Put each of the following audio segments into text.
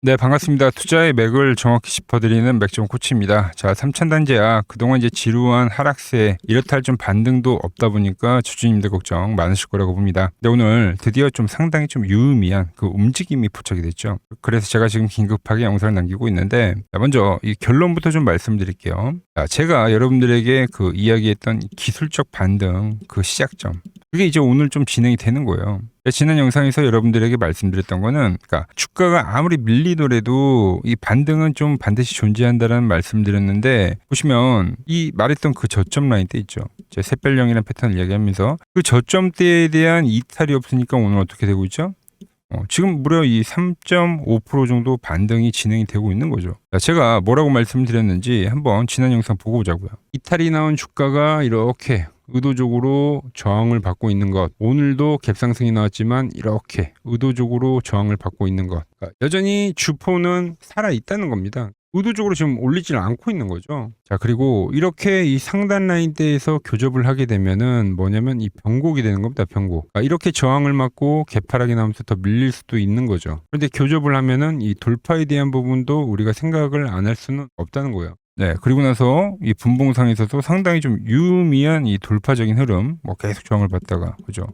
네, 반갑습니다. 투자의 맥을 정확히 짚어드리는 맥점 코치입니다. 자, 삼천단제약 그동안 이제 지루한 하락세 이렇다 할 좀 반등도 없다 보니까 주주님들 걱정 많으실 거라고 봅니다. 근데 오늘 드디어 좀 상당히 좀 유의미한 그 움직임이 포착이 됐죠. 그래서 제가 지금 긴급하게 영상을 남기고 있는데, 먼저 이 결론부터 좀 말씀드릴게요. 자, 제가 여러분들에게 그 이야기했던 기술적 반등 그 시작점, 그게 이제 오늘 좀 진행이 되는 거예요. 지난 영상에서 여러분들에게 말씀드렸던 거는, 그러니까 주가가 아무리 밀리더라도 이 반등은 좀 반드시 존재한다라는 말씀드렸는데, 보시면 이 말했던 그 저점 라인 때 있죠. 제가 샛별령이라는 패턴을 이야기하면서 그 저점대에 대한 이탈이 없으니까 오늘 어떻게 되고 있죠? 지금 무려 이 3.5% 정도 반등이 진행이 되고 있는 거죠. 자, 제가 뭐라고 말씀드렸는지 한번 지난 영상 보고 오자고요. 이탈이 나온 주가가 이렇게 의도적으로 저항을 받고 있는 것, 오늘도 갭상승이 나왔지만 이렇게 의도적으로 저항을 받고 있는 것, 그러니까 여전히 주포는 살아있다는 겁니다. 의도적으로 지금 올리질 않고 있는 거죠. 자, 그리고 이렇게 이 상단 라인대에서 교접을 하게 되면은 뭐냐면 이 변곡이 되는 겁니다. 변곡. 그러니까 이렇게 저항을 맞고 개파락이 나면서 더 밀릴 수도 있는 거죠. 그런데 교접을 하면은 이 돌파에 대한 부분도 우리가 생각을 안 할 수는 없다는 거예요. 네, 그리고 나서 이 분봉상에서도 상당히 좀 유의미한 이 돌파적인 흐름, 뭐 계속 저항을 받다가, 그죠?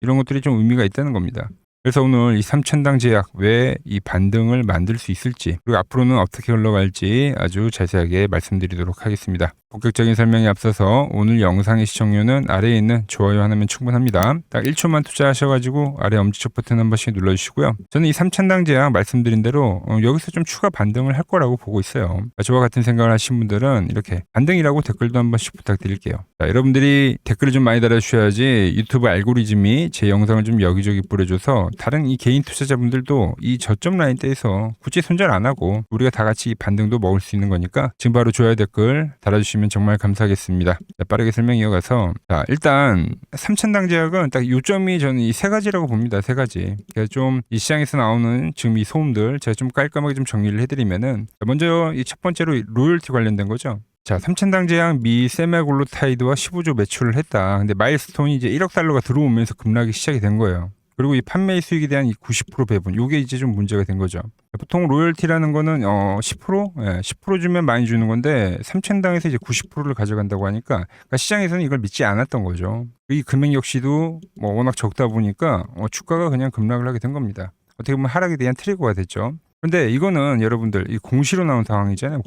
이런 것들이 좀 의미가 있다는 겁니다. 그래서 오늘 이 삼천당 제약 왜 이 반등을 만들 수 있을지, 그리고 앞으로는 어떻게 흘러갈지 아주 자세하게 말씀드리도록 하겠습니다. 본격적인 설명에 앞서서 오늘 영상의 시청료는 아래에 있는 좋아요 하나면 충분합니다. 딱 1초만 투자하셔가지고 아래 엄지척 버튼 한 번씩 눌러주시고요. 저는 이 삼천당 제약 말씀드린 대로 여기서 좀 추가 반등을 할 거라고 보고 있어요. 저와 같은 생각을 하신 분들은 이렇게 반등이라고 댓글도 한 번씩 부탁드릴게요. 자, 여러분들이 댓글을 좀 많이 달아주셔야지 유튜브 알고리즘이 제 영상을 좀 여기저기 뿌려줘서 다른 이 개인 투자자분들도 이 저점 라인대에서 굳이 손절 안 하고 우리가 다 같이 이 반등도 먹을 수 있는 거니까 지금 바로 좋아요 댓글 달아주시면 정말 감사하겠습니다. 자, 빠르게 설명 이어가서, 자, 일단 삼천당 제약은 딱 요점이 저는 이 세 가지라고 봅니다. 세 가지. 그래서 좀 이 시장에서 나오는 지금 이 소음들 제가 좀 깔끔하게 좀 정리를 해드리면은, 먼저 이 첫 번째로 로열티 관련된 거죠. 자, 삼천당 제약 미 세마글루타이드와 15조 매출을 했다. 근데 마일스톤이 이제 1억 달러가 들어오면서 급락이 시작이 된 거예요. 그리고 이 판매 수익에 대한 이 90% 배분, 요게 이제 좀 문제가 된 거죠. 보통 로열티라는 거는 10%? 예, 10% 주면 많이 주는 건데 삼천당에서 이제 90%를 가져간다고 하니까, 그러니까 시장에서는 이걸 믿지 않았던 거죠. 이 금액 역시도 뭐 워낙 적다 보니까 주가가 그냥 급락을 하게 된 겁니다. 어떻게 보면 하락에 대한 트리거가 됐죠. 근데 이거는 여러분들 이 공시로 나온 상황이잖아요.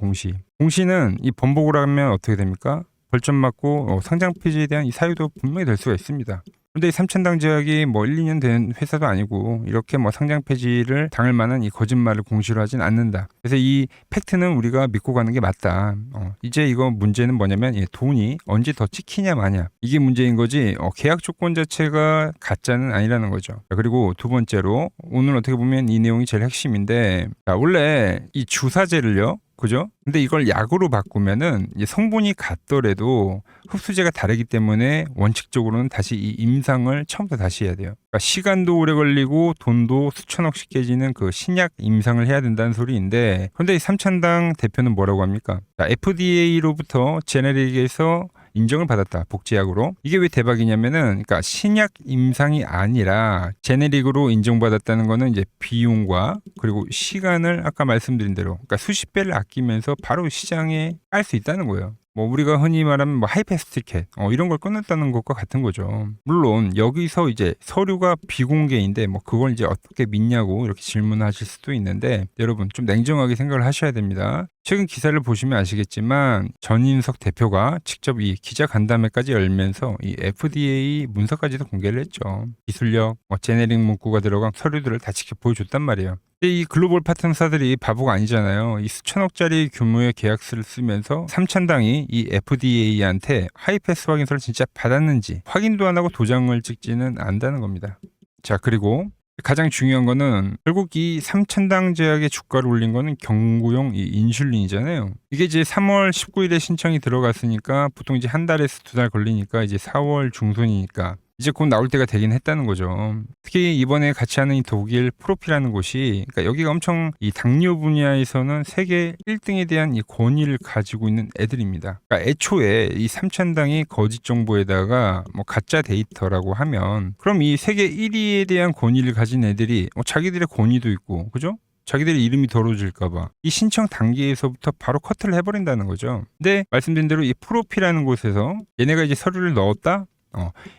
공시는 이 번복을 하면 어떻게 됩니까? 벌점 맞고 상장 폐지에 대한 이 사유도 분명히 될 수가 있습니다. 근데 이 삼천당 제약이 뭐 1, 2년 된 회사도 아니고 이렇게 뭐 상장 폐지를 당할 만한 이 거짓말을 공시로 하진 않는다. 그래서 이 팩트는 우리가 믿고 가는 게 맞다. 이제 이거 문제는 뭐냐면 이 돈이 언제 더 찍히냐 마냐, 이게 문제인 거지 계약 조건 자체가 가짜는 아니라는 거죠. 그리고 두 번째로 오늘 어떻게 보면 이 내용이 제일 핵심인데, 자, 원래 이 주사제를요, 그죠? 근데 이걸 약으로 바꾸면은 성분이 같더라도 흡수제가 다르기 때문에 원칙적으로는 다시 이 임상을 처음부터 다시 해야 돼요. 그러니까 시간도 오래 걸리고 돈도 수천억씩 깨지는 그 신약 임상을 해야 된다는 소리인데, 그런데 이 삼천당 대표는 뭐라고 합니까? FDA로부터 제네릭에서 인정을 받았다. 복제약으로. 이게 왜 대박이냐면은, 그러니까 신약 임상이 아니라 제네릭으로 인정받았다는 거는 이제 비용과 그리고 시간을 아까 말씀드린 대로, 그러니까 수십 배를 아끼면서 바로 시장에 깔 수 있다는 거예요. 뭐 우리가 흔히 말하면 뭐 하이패스 티켓 이런 걸 끊었다는 것과 같은 거죠. 물론 여기서 이제 서류가 비공개인데 뭐 그걸 이제 어떻게 믿냐고 이렇게 질문하실 수도 있는데, 여러분 좀 냉정하게 생각을 하셔야 됩니다. 최근 기사를 보시면 아시겠지만 전인석 대표가 직접 이 기자 간담회까지 열면서 이 FDA 문서까지도 공개를 했죠. 기술력, 제네릭 문구가 들어간 서류들을 다 직접 보여줬단 말이에요. 이 글로벌 파트너사들이 바보가 아니잖아요. 이 수천억짜리 규모의 계약서를 쓰면서 삼천당이 이 FDA한테 하이패스 확인서를 진짜 받았는지 확인도 안 하고 도장을 찍지는 않는다는 겁니다. 자, 그리고 가장 중요한 거는 결국 이 삼천당 제약의 주가를 올린 거는 경구용 이 인슐린이잖아요. 이게 이제 3월 19일에 신청이 들어갔으니까 보통 이제 한 달에서 두 달 걸리니까 이제 4월 중순이니까 이제 곧 나올 때가 되긴 했다는 거죠. 특히 이번에 같이 하는 이 독일 프로피라는 곳이, 그러니까 여기가 엄청 이 당뇨 분야에서는 세계 1등에 대한 이 권위를 가지고 있는 애들입니다. 그러니까 애초에 이 삼천당이 거짓 정보에다가 뭐 가짜 데이터라고 하면, 그럼 이 세계 1위에 대한 권위를 가진 애들이 자기들의 권위도 있고, 그죠? 자기들의 이름이 더러워질까봐 이 신청 단계에서부터 바로 커트를 해버린다는 거죠. 근데 말씀드린 대로 이 프로피라는 곳에서 얘네가 이제 서류를 넣었다?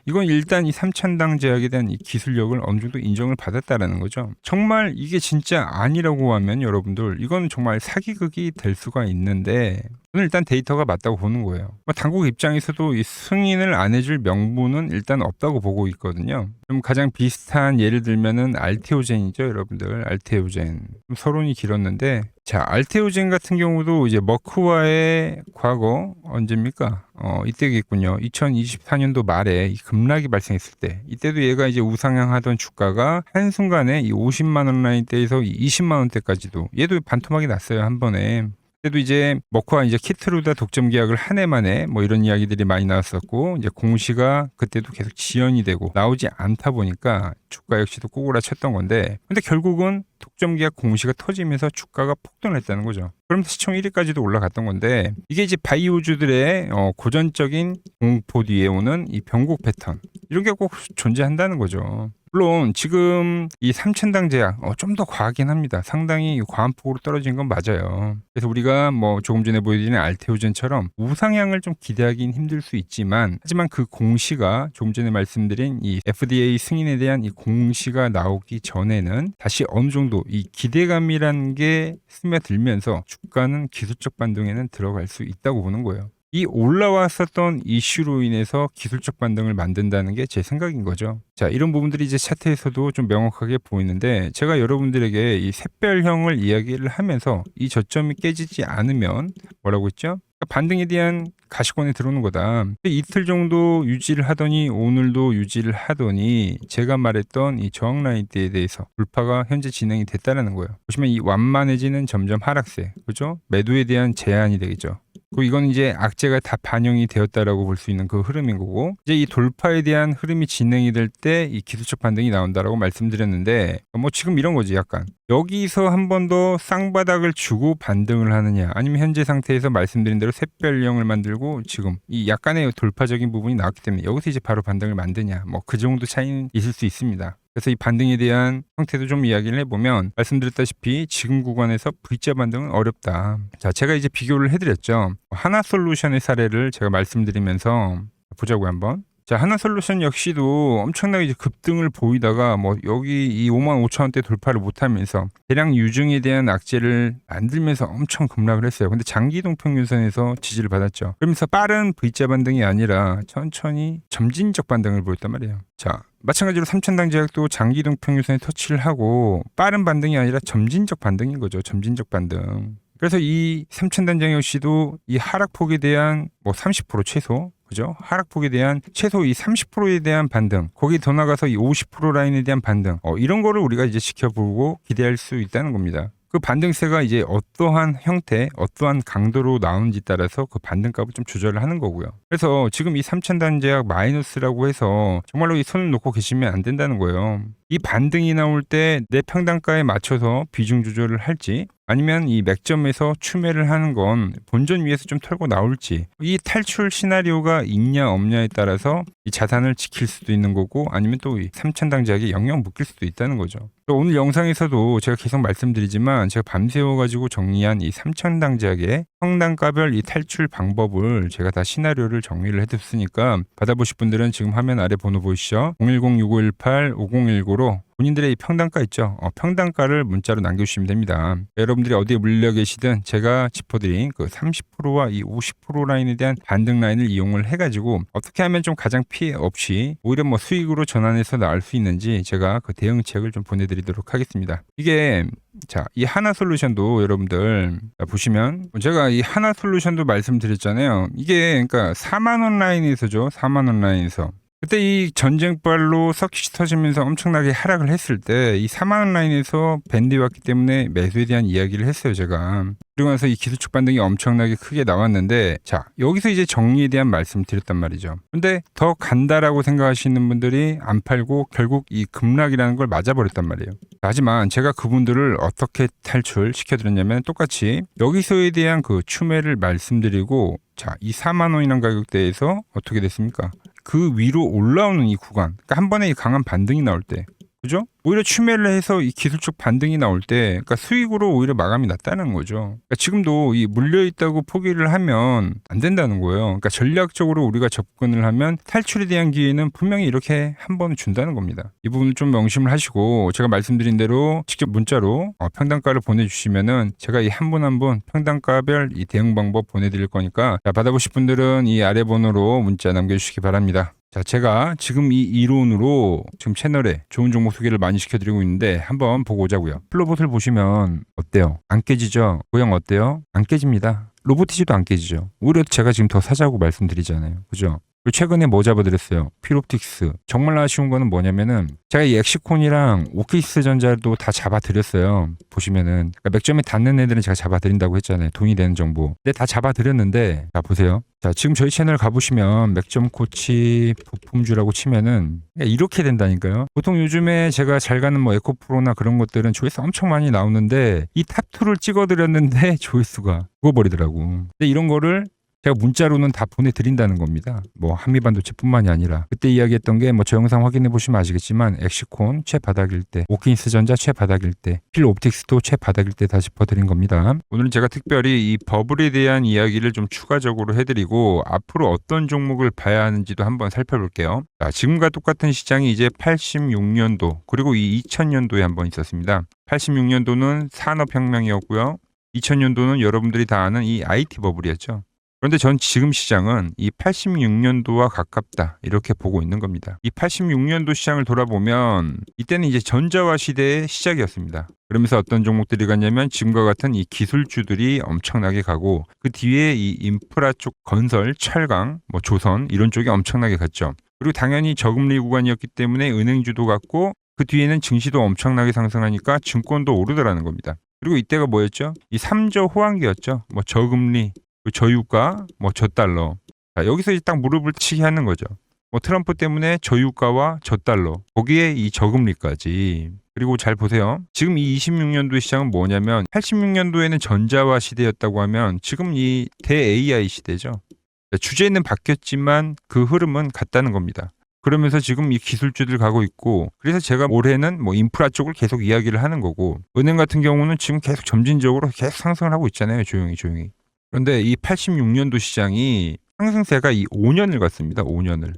이건 일단 이 삼천당 제약에 대한 이 기술력을 어느 정도 인정을 받았다라는 거죠. 정말 이게 진짜 아니라고 하면 여러분들 이건 정말 사기극이 될 수가 있는데 저는 일단 데이터가 맞다고 보는 거예요. 당국 입장에서도 이 승인을 안 해줄 명분은 일단 없다고 보고 있거든요. 좀 가장 비슷한 예를 들면은 알테오젠이죠, 여러분들. 알테오젠. 좀 서론이 길었는데, 자, 알테오젠 같은 경우도 이제 머크와의 과거 언제입니까? 이때겠군요. 2024년도 말에 이 급락이 발생했을 때, 이때도 얘가 이제 우상향하던 주가가 한순간에 이 50만 원 라인대에서 이 20만 원대까지도 얘도 반토막이 났어요, 한 번에. 그때도 이제 머크와 이제 키트루다 독점 계약을 한 해 만에 뭐 이런 이야기들이 많이 나왔었고, 이제 공시가 그때도 계속 지연이 되고 나오지 않다 보니까 주가 역시도 꼬꾸라쳤던 건데, 근데 결국은 독점 계약 공시가 터지면서 주가가 폭등을 했다는 거죠. 그러면서 시총 1위까지도 올라갔던 건데, 이게 이제 바이오주들의 고전적인 공포 뒤에 오는 이 변곡 패턴, 이런 게 꼭 존재한다는 거죠. 물론 지금 이 삼천당 제약 좀 더 과하긴 합니다. 상당히 과한 폭으로 떨어진 건 맞아요. 그래서 우리가 뭐 조금 전에 보여드린 알테오젠처럼 우상향을 좀 기대하기는 힘들 수 있지만, 하지만 그 공시가 조금 전에 말씀드린 이 FDA 승인에 대한 이 공시가 나오기 전에는 다시 어느 정도 이 기대감이라는 게 스며들면서 주가는 기술적 반등에는 들어갈 수 있다고 보는 거예요. 이 올라왔었던 이슈로 인해서 기술적 반등을 만든다는 게 제 생각인 거죠. 자, 이런 부분들이 이제 차트에서도 좀 명확하게 보이는데, 제가 여러분들에게 이 샛별형을 이야기를 하면서 이 저점이 깨지지 않으면 뭐라고 했죠? 반등에 대한 가시권에 들어오는 거다. 이틀 정도 유지를 하더니 오늘도 유지를 하더니 제가 말했던 이 저항 라인대에 대해서 돌파가 현재 진행이 됐다는 거예요. 보시면 이 완만해지는 점점 하락세, 그죠? 매도에 대한 제한이 되겠죠. 그리고 이건 이제 악재가 다 반영이 되었다라고 볼 수 있는 그 흐름인 거고, 이제 이 돌파에 대한 흐름이 진행이 될 때 이 기술적 반등이 나온다라고 말씀드렸는데, 뭐 지금 이런 거지. 약간 여기서 한 번 더 쌍바닥을 주고 반등을 하느냐, 아니면 현재 상태에서 말씀드린 대로 샛별형을 만들고 지금 이 약간의 돌파적인 부분이 나왔기 때문에 여기서 이제 바로 반등을 만드냐, 뭐 그 정도 차이는 있을 수 있습니다. 그래서 이 반등에 대한 형태도 좀 이야기를 해보면, 말씀드렸다시피 지금 구간에서 V자 반등은 어렵다. 자, 제가 이제 비교를 해드렸죠. 하나솔루션의 사례를 제가 말씀드리면서 보자고요, 한번. 자, 하나솔루션 역시도 엄청나게 이제 급등을 보이다가 뭐 여기 이 55,000원대 돌파를 못하면서 대량 유증에 대한 악재를 만들면서 엄청 급락을 했어요. 근데 장기이동 평균선에서 지지를 받았죠. 그러면서 빠른 V자 반등이 아니라 천천히 점진적 반등을 보였단 말이에요. 자, 마찬가지로 삼천당 제약도 장기이동 평균선에 터치를 하고 빠른 반등이 아니라 점진적 반등인 거죠. 점진적 반등. 그래서 이 삼천당 제약 역시도 이 하락폭에 대한 뭐 30% 최소, 그죠? 하락폭에 대한 최소 이 30%에 대한 반등, 거기 더 나가서 이 50% 라인에 대한 반등, 이런 거를 우리가 이제 지켜보고 기대할 수 있다는 겁니다. 그 반등세가 이제 어떠한 형태, 어떠한 강도로 나오는지 따라서 그 반등값을 좀 조절을 하는 거고요. 그래서 지금 이 삼천당 제약 마이너스라고 해서 정말로 이 손을 놓고 계시면 안 된다는 거예요. 이 반등이 나올 때 내 평단가에 맞춰서 비중 조절을 할지, 아니면 이 맥점에서 추매를 하는 건 본전 위에서 좀 털고 나올지, 이 탈출 시나리오가 있냐 없냐에 따라서 이 자산을 지킬 수도 있는 거고, 아니면 또 이 삼천당 제약에 영향 묶일 수도 있다는 거죠. 오늘 영상에서도 제가 계속 말씀드리지만, 제가 밤새워가지고 정리한 이 삼천당 제약의 평단가별 이 탈출 방법을 제가 다 시나리오를 정리를 해뒀으니까 받아보실 분들은 지금 화면 아래 번호 보이시죠? 010-6518-5019로 본인들의 이 평단가 있죠? 평단가를 문자로 남겨주시면 됩니다. 여러분들이 어디에 물려 계시든 제가 짚어드린 그 30%와 이 50% 라인에 대한 반등 라인을 이용을 해가지고 어떻게 하면 좀 가장 피해 없이 오히려 뭐 수익으로 전환해서 나올 수 있는지 제가 그 대응책을 좀 보내드리도록 하겠습니다. 이게 자, 이 하나솔루션도 여러분들 보시면 제가 이 하나솔루션도 말씀드렸잖아요. 이게 그러니까 4만 원 라인에서죠. 4만 원 라인에서. 그때 이 전쟁발로 서킷이 터지면서 엄청나게 하락을 했을 때 이 4만 원 라인에서 밴드에 왔기 때문에 매수에 대한 이야기를 했어요, 제가. 그리고 나서 이 기술적 반등이 엄청나게 크게 나왔는데, 자, 여기서 이제 정리에 대한 말씀 드렸단 말이죠. 근데 더 간다라고 생각하시는 분들이 안 팔고 결국 이 급락이라는 걸 맞아버렸단 말이에요. 하지만 제가 그분들을 어떻게 탈출시켜드렸냐면, 똑같이 여기서에 대한 그 추매를 말씀드리고, 자, 이 4만 원이라는 가격대에서 어떻게 됐습니까? 그 위로 올라오는 이 구간, 그러니까 한 번에 이 강한 반등이 나올 때, 그죠? 오히려 추매를 해서 이 기술적 반등이 나올 때, 그러니까 수익으로 오히려 마감이 났다는 거죠. 그러니까 지금도 이 물려있다고 포기를 하면 안 된다는 거예요. 그러니까 전략적으로 우리가 접근을 하면 탈출에 대한 기회는 분명히 이렇게 한 번 준다는 겁니다. 이 부분을 좀 명심을 하시고, 제가 말씀드린 대로 직접 문자로 평단가를 보내주시면은 제가 이 한 분 한 분 평단가별 이 대응 방법 보내드릴 거니까, 자, 받아보실 분들은 이 아래 번호로 문자 남겨주시기 바랍니다. 자, 제가 지금 이 이론으로 지금 채널에 좋은 종목 소개를 많이 시켜드리고 있는데 한번 보고 오자고요. 플로봇을 보시면 어때요? 안 깨지죠? 모양 어때요? 안 깨집니다. 로보티지도 안 깨지죠. 오히려 제가 지금 더 사자고 말씀드리잖아요. 그죠? 그리고 최근에 뭐 잡아드렸어요? 필옵틱스. 정말 아쉬운 거는 뭐냐면은 제가 이 엑시콘이랑 오키스 전자도 다 잡아드렸어요. 보시면은 그러니까 맥점에 닿는 애들은 제가 잡아드린다고 했잖아요. 돈이 되는 정보. 근데 다 잡아드렸는데, 자 보세요. 자, 지금 저희 채널 가보시면 맥점 코치 부품주라고 치면은 이렇게 된다니까요. 보통 요즘에 제가 잘 가는 뭐 에코프로나 그런 것들은 조회수 엄청 많이 나오는데 이 탑2를 찍어드렸는데 조회수가 죽어버리더라고. 근데 이런 거를 제가 문자로는 다 보내드린다는 겁니다. 뭐 한미반도체뿐만이 아니라 그때 이야기했던 게 뭐 저 영상 확인해 보시면 아시겠지만 엑시콘 최바닥일 때, 오킨스 전자 최바닥일 때, 필옵틱스도 최바닥일 때 다 짚어드린 겁니다. 오늘은 제가 특별히 이 버블에 대한 이야기를 좀 추가적으로 해드리고 앞으로 어떤 종목을 봐야 하는지도 한번 살펴볼게요. 자, 지금과 똑같은 시장이 이제 86년도 그리고 이 2000년도에 한번 있었습니다. 86년도는 산업혁명이었고요. 2000년도는 여러분들이 다 아는 이 IT 버블이었죠. 그런데 전 지금 시장은 이 86년도와 가깝다 이렇게 보고 있는 겁니다. 이 86년도 시장을 돌아보면 이때는 이제 전자화 시대의 시작이었습니다. 그러면서 어떤 종목들이 갔냐면 지금과 같은 이 기술주들이 엄청나게 가고 그 뒤에 이 인프라 쪽 건설, 철강, 뭐 조선 이런 쪽이 엄청나게 갔죠. 그리고 당연히 저금리 구간이었기 때문에 은행주도 갔고 그 뒤에는 증시도 엄청나게 상승하니까 증권도 오르더라는 겁니다. 그리고 이때가 뭐였죠? 이 3저 호황기였죠. 뭐 저금리, 저유가, 뭐 저달러. 자, 여기서 이제 딱 무릎을 치게 하는 거죠. 뭐 트럼프 때문에 저유가와 저달러, 거기에 이 저금리까지. 그리고 잘 보세요. 지금 이 26년도 시장은 뭐냐면 86년도에는 전자화 시대였다고 하면 지금 이 대 AI 시대죠. 주제는 바뀌었지만 그 흐름은 같다는 겁니다. 그러면서 지금 이 기술주들 가고 있고, 그래서 제가 올해는 뭐 인프라 쪽을 계속 이야기를 하는 거고, 은행 같은 경우는 지금 계속 점진적으로 계속 상승을 하고 있잖아요. 조용히. 그런데 이 86년도 시장이 상승세가 이 5년을 갔습니다. 5년을.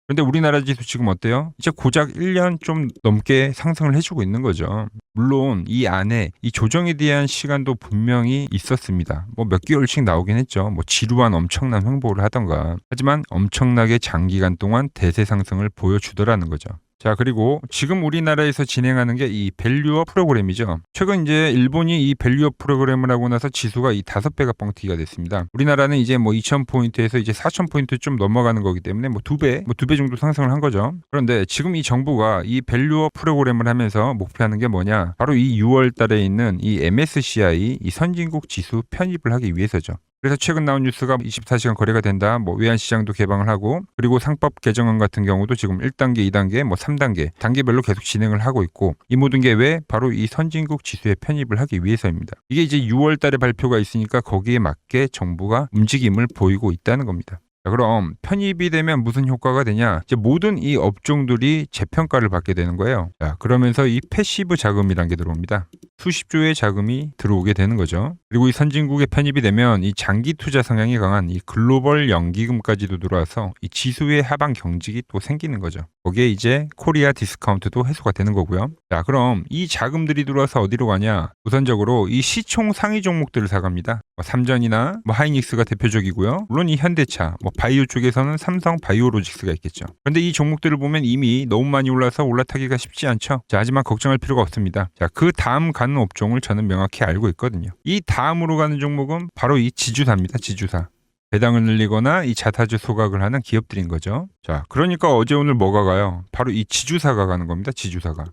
그런데 우리나라 지수 지금 어때요? 이제 고작 1년 좀 넘게 상승을 해주고 있는 거죠. 물론 이 안에 이 조정에 대한 시간도 분명히 있었습니다. 뭐 몇 개월씩 나오긴 했죠. 뭐 지루한 엄청난 횡보를 하던가. 하지만 엄청나게 장기간 동안 대세 상승을 보여주더라는 거죠. 자, 그리고 지금 우리나라에서 진행하는 게 이 밸류업 프로그램이죠. 최근 이제 일본이 이 밸류업 프로그램을 하고 나서 지수가 이 5배가 뻥튀기가 됐습니다. 우리나라는 이제 뭐 2000포인트에서 이제 4000포인트 좀 넘어가는 거기 때문에 뭐 2배 정도 상승을 한 거죠. 그런데 지금 이 정부가 이 밸류업 프로그램을 하면서 목표하는 게 뭐냐? 바로 이 6월 달에 있는 이 MSCI 이 선진국 지수 편입을 하기 위해서죠. 그래서 최근 나온 뉴스가 24시간 거래가 된다. 뭐 외환시장도 개방을 하고, 그리고 상법 개정안 같은 경우도 지금 1단계, 2단계, 뭐 3단계 단계별로 계속 진행을 하고 있고, 이 모든 게 왜? 바로 이 선진국 지수에 편입을 하기 위해서입니다. 이게 이제 6월 달에 발표가 있으니까 거기에 맞게 정부가 움직임을 보이고 있다는 겁니다. 자, 그럼 편입이 되면 무슨 효과가 되냐? 이제 모든 이 업종들이 재평가를 받게 되는 거예요. 자, 그러면서 이 패시브 자금이라는 게 들어옵니다. 수십조의 자금이 들어오게 되는 거죠. 그리고 이 선진국에 편입이 되면 이 장기 투자 성향이 강한 이 글로벌 연기금까지도 들어와서 이 지수의 하방 경직이 또 생기는 거죠. 거기에 이제 코리아 디스카운트도 해소가 되는 거고요. 자, 그럼 이 자금들이 들어와서 어디로 가냐? 우선적으로 이 시총 상위 종목들을 사갑니다. 뭐 삼전이나 뭐 하이닉스가 대표적이고요. 물론 이 현대차, 뭐 바이오 쪽에서는 삼성 바이오로직스가 있겠죠. 그런데 이 종목들을 보면 이미 너무 많이 올라서 올라타기가 쉽지 않죠. 자, 하지만 걱정할 필요가 없습니다. 자, 그 다음 가는 업종을 저는 명확히 알고 있거든요. 이 다음으로 가는 종목은 바로 이 지주사입니다. 지주사. 배당을 늘리거나 이 자사주 소각을 하는 기업들인 거죠. 자, 그러니까 어제 오늘 뭐가 가요? 바로 이 지주사가 가는 겁니다. 지주사가.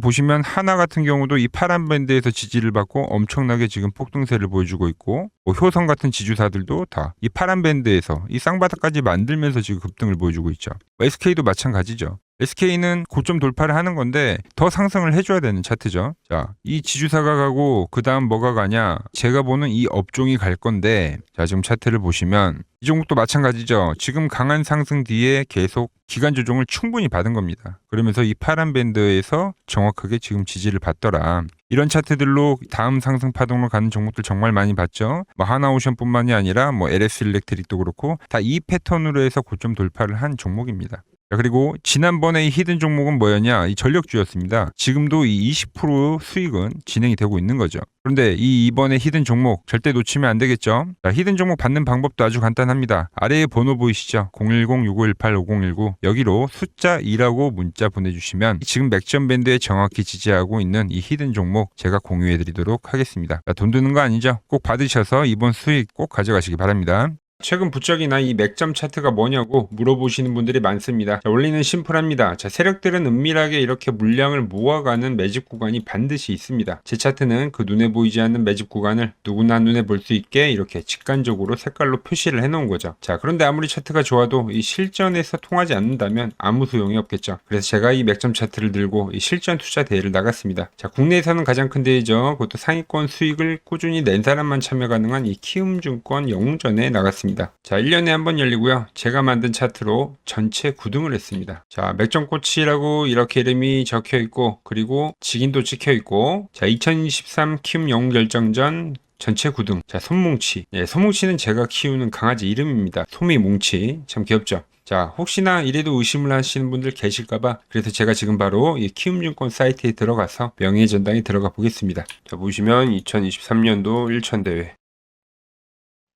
보시면 하나 같은 경우도 이 파란 밴드에서 지지를 받고 엄청나게 지금 폭등세를 보여주고 있고, 뭐 효성 같은 지주사들도 다 이 파란 밴드에서 이 쌍바닥까지 만들면서 지금 급등을 보여주고 있죠. SK도 마찬가지죠. SK는 고점 돌파를 하는 건데 더 상승을 해줘야 되는 차트죠. 자, 이 지주사가 가고 그 다음 뭐가 가냐? 제가 보는 이 업종이 갈 건데, 자, 지금 차트를 보시면 이 종목도 마찬가지죠. 지금 강한 상승 뒤에 계속 기간 조정을 충분히 받은 겁니다. 그러면서 이 파란 밴드에서 정확하게 지금 지지를 받더라. 이런 차트들로 다음 상승 파동으로 가는 종목들 정말 많이 봤죠. 뭐 하나오션뿐만이 아니라 뭐 LS 일렉트릭도 그렇고 다 이 패턴으로 해서 고점 돌파를 한 종목입니다. 자, 그리고 지난번에 이 히든 종목은 뭐였냐? 이 전력주였습니다. 지금도 이 20% 수익은 진행이 되고 있는 거죠. 그런데 이번에 히든 종목 절대 놓치면 안 되겠죠? 자, 히든 종목 받는 방법도 아주 간단합니다. 아래에 번호 보이시죠? 010-6518-5019 여기로 숫자 2라고 문자 보내주시면 지금 맥점 밴드에 정확히 지지하고 있는 이 히든 종목 제가 공유해드리도록 하겠습니다. 자, 돈 드는 거 아니죠? 꼭 받으셔서 이번 수익 꼭 가져가시기 바랍니다. 최근 부적이나 이 맥점 차트가 뭐냐고 물어보시는 분들이 많습니다. 자, 원리는 심플합니다. 자, 세력들은 은밀하게 이렇게 물량을 모아가는 매집 구간이 반드시 있습니다. 제 차트는 그 눈에 보이지 않는 매집 구간을 누구나 눈에 볼 수 있게 이렇게 직관적으로 색깔로 표시를 해놓은 거죠. 자, 그런데 아무리 차트가 좋아도 이 실전에서 통하지 않는다면 아무 소용이 없겠죠. 그래서 제가 이 맥점 차트를 들고 이 실전 투자 대회를 나갔습니다. 자, 국내에서는 가장 큰 대회죠. 그것도 상위권 수익을 꾸준히 낸 사람만 참여 가능한 이 키움증권 영웅전에 나갔습니다. 자, 1년에 한 번 열리고요. 제가 만든 차트로 전체 9등을 했습니다. 자, 맥점꽃이라고 이렇게 이름이 적혀 있고, 그리고 직인도 찍혀 있고, 자, 2023 키움 영웅 결정전 전체 9등. 자, 솜뭉치. 예, 솜뭉치는 제가 키우는 강아지 이름입니다. 솜이뭉치. 참 귀엽죠? 자, 혹시나 이래도 의심을 하시는 분들 계실까봐 그래서 제가 지금 바로 이 키움증권 사이트에 들어가서 명예의 전당에 들어가 보겠습니다. 자, 보시면 2023년도 1천대회.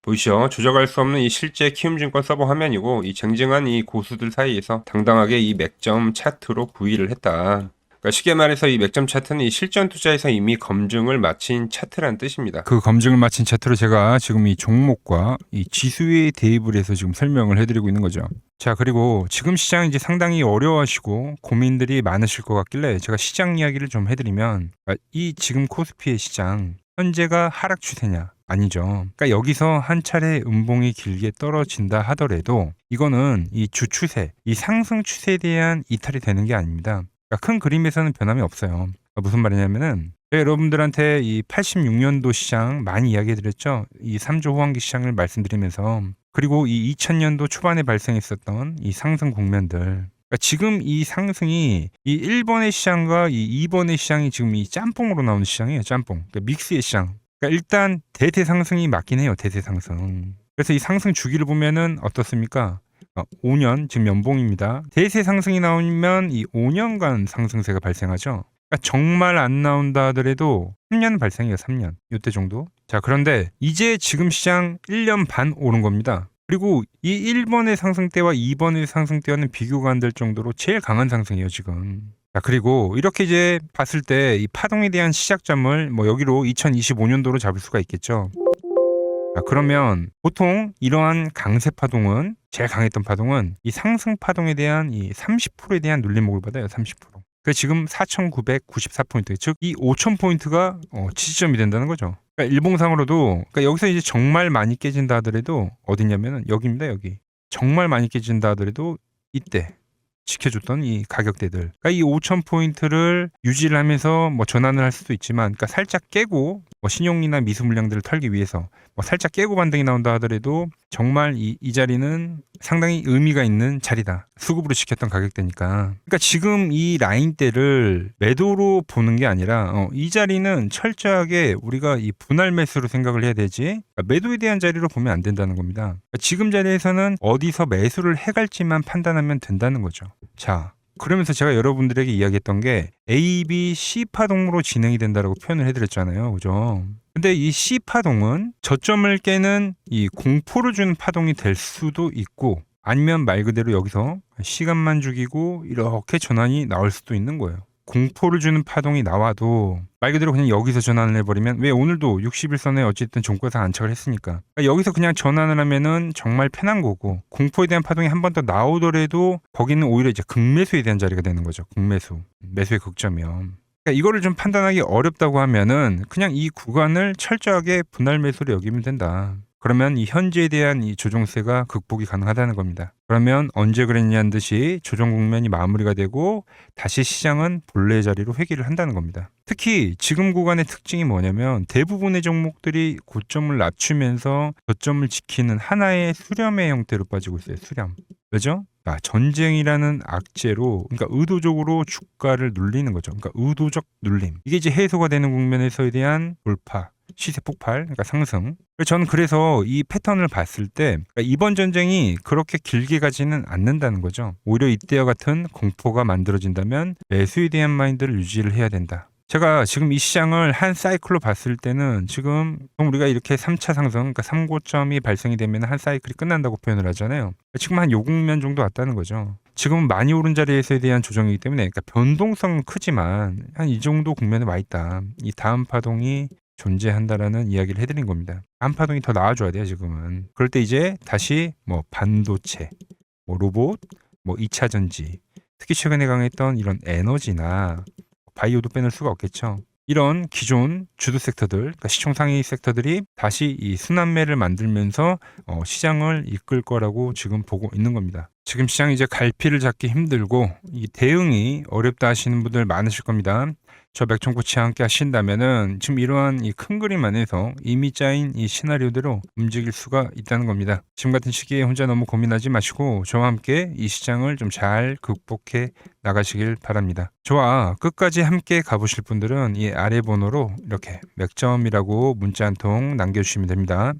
보이시죠? 조작할 수 없는 이 실제 키움증권 서버 화면이고 이 쟁쟁한 이 고수들 사이에서 당당하게 이 맥점 차트로 구의를 했다. 그러니까 쉽게 말해서 이 맥점 차트는 이 실전 투자에서 이미 검증을 마친 차트란 뜻입니다. 그 검증을 마친 차트로 제가 지금 이 종목과 이 지수에 대입을 해서 지금 설명을 해드리고 있는 거죠. 자, 그리고 지금 시장 이제 상당히 어려워하시고 고민들이 많으실 것 같길래 제가 시장 이야기를 좀 해드리면 이 지금 코스피의 시장 현재가 하락 추세냐? 아니죠. 그러니까 여기서 한 차례 음봉이 길게 떨어진다 하더라도 이거는 이 주추세, 이 상승 추세에 대한 이탈이 되는 게 아닙니다. 그러니까 큰 그림에서는 변함이 없어요. 그러니까 무슨 말이냐면은 여러분들한테 이 86년도 시장 많이 이야기해드렸죠. 이 3조 호황기 시장을 말씀드리면서 그리고 이 2000년도 초반에 발생했었던 이 상승 국면들. 그러니까 지금 이 상승이 이 1번의 시장과 이 2번의 시장이 지금 이 짬뽕으로 나오는 시장이에요. 짬뽕. 그러니까 믹스의 시장. 그러니까 일단 대세 상승이 맞긴 해요. 대세 상승. 그래서 이 상승 주기를 보면은 어떻습니까? 5년 지금 연봉입니다. 대세 상승이 나오면 이 5년간 상승세가 발생하죠. 그러니까 정말 안 나온다 하더라도 3년 발생해요. 3년. 이때 정도. 자, 그런데 이제 지금 시장 1년 반 오른 겁니다. 그리고 이 1번의 상승 때와 2번의 상승 때와는 비교가 안 될 정도로 제일 강한 상승이에요, 지금. 자, 그리고 이렇게 이제 봤을 때 이 파동에 대한 시작점을 뭐 여기로 2025년도로 잡을 수가 있겠죠. 자, 그러면 보통 이러한 강세 파동은 제일 강했던 파동은 이 상승 파동에 대한 이 30%에 대한 눌림목을 받아요. 30%. 그 지금 4,994포인트, 즉 이 5,000포인트가 지지점이 된다는 거죠. 그러니까 일봉상으로도 그러니까 여기서 이제 정말 많이 깨진다 하더라도 어디냐면은 여기입니다. 여기. 정말 많이 깨진다 하더라도 이때 지켜줬던 이 가격대들. 그러니까 이 5,000포인트를 유지를 하면서 뭐 전환을 할 수도 있지만, 그러니까 살짝 깨고 뭐 신용이나 미수 물량들을 털기 위해서 뭐 살짝 깨고 반등이 나온다 하더라도 정말 이 자리는 상당히 의미가 있는 자리다. 수급으로 지켰던 가격대니까. 그러니까 지금 이 라인대를 매도로 보는 게 아니라 이 자리는 철저하게 우리가 이 분할 매수로 생각을 해야 되지, 그러니까 매도에 대한 자리로 보면 안 된다는 겁니다. 그러니까 지금 자리에서는 어디서 매수를 해갈지만 판단하면 된다는 거죠. 자, 그러면서 제가 여러분들에게 이야기했던 게 A, B, C 파동으로 진행이 된다라고 표현을 해드렸잖아요. 그죠? 근데 이 C 파동은 저점을 깨는 이 공포를 주는 파동이 될 수도 있고, 아니면 말 그대로 여기서 시간만 죽이고 이렇게 전환이 나올 수도 있는 거예요. 공포를 주는 파동이 나와도 말 그대로 그냥 여기서 전환을 해버리면, 왜 오늘도 60일선에 어쨌든 종가상 안착을 했으니까, 그러니까 여기서 그냥 전환을 하면은 정말 편한 거고, 공포에 대한 파동이 한 번 더 나오더라도 거기는 오히려 이제 극매수에 대한 자리가 되는 거죠. 극매수, 매수의 극점이요. 그러니까 이거를 좀 판단하기 어렵다고 하면은 그냥 이 구간을 철저하게 분할 매수로 여기면 된다. 그러면 이 현재에 대한 이 조정세가 극복이 가능하다는 겁니다. 그러면 언제 그랬냐는 듯이 조정 국면이 마무리가 되고 다시 시장은 본래 자리로 회귀를 한다는 겁니다. 특히 지금 구간의 특징이 뭐냐면 대부분의 종목들이 고점을 낮추면서 저점을 지키는 하나의 수렴의 형태로 빠지고 있어요. 수렴. 왜죠? 전쟁이라는 악재로, 그러니까 의도적으로 주가를 눌리는 거죠. 그러니까 의도적 눌림. 이게 이제 해소가 되는 국면에서에 대한 돌파. 시세 폭발, 그러니까 상승. 저는 그래서 이 패턴을 봤을 때 그러니까 이번 전쟁이 그렇게 길게 가지는 않는다는 거죠. 오히려 이때와 같은 공포가 만들어진다면 매수에 대한 마인드를 유지를 해야 된다. 제가 지금 이 시장을 한 사이클로 봤을 때는 지금 우리가 이렇게 3차 상승, 그러니까 3고점이 발생이 되면 한 사이클이 끝난다고 표현을 하잖아요. 지금 한 요 국면 정도 왔다는 거죠. 지금은 많이 오른 자리에서에 대한 조정이기 때문에 그러니까 변동성은 크지만 한 이 정도 국면에 와 있다. 이 다음 파동이 존재한다라는 이야기를 해드린 겁니다. 다음 파동이 더 나아져야 돼요, 지금은. 그럴 때 이제 다시 뭐 반도체, 뭐 로봇, 뭐 2차 전지, 특히 최근에 강했던 이런 에너지나 바이오도 빼놓을 수가 없겠죠. 이런 기존 주도 섹터들, 그러니까 시총 상위 섹터들이 다시 이 순환매를 만들면서 시장을 이끌 거라고 지금 보고 있는 겁니다. 지금 시장이 이제 갈피를 잡기 힘들고 이 대응이 어렵다 하시는 분들 많으실 겁니다. 저 맥종코치와 함께 하신다면은 지금 이러한 이 큰 그림 안에서 이미 짜인 이 시나리오대로 움직일 수가 있다는 겁니다. 지금 같은 시기에 혼자 너무 고민하지 마시고 저와 함께 이 시장을 좀 잘 극복해 나가시길 바랍니다. 저와 끝까지 함께 가보실 분들은 이 아래 번호로 이렇게 맥점이라고 문자 한 통 남겨주시면 됩니다.